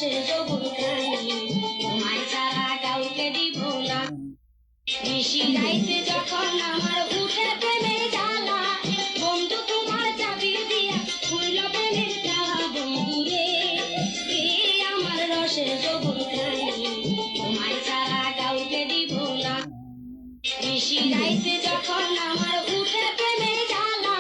রসে যৌবন খাই তোমায় ছাড়া কাউকে দিব না নিশি রাইতে যখন আমার উঠে প্রেমের জ্বালা বন্ধু তোমার চাবি দিয়া খুইল প্রেমের জ্বালা বন্ধু রে আমার রসে যৌবন খাই তোমায় ছাড়া কাউকে দিব না নিশি রাইতে যখন আমার উঠে প্রেমের জ্বালা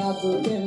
Aku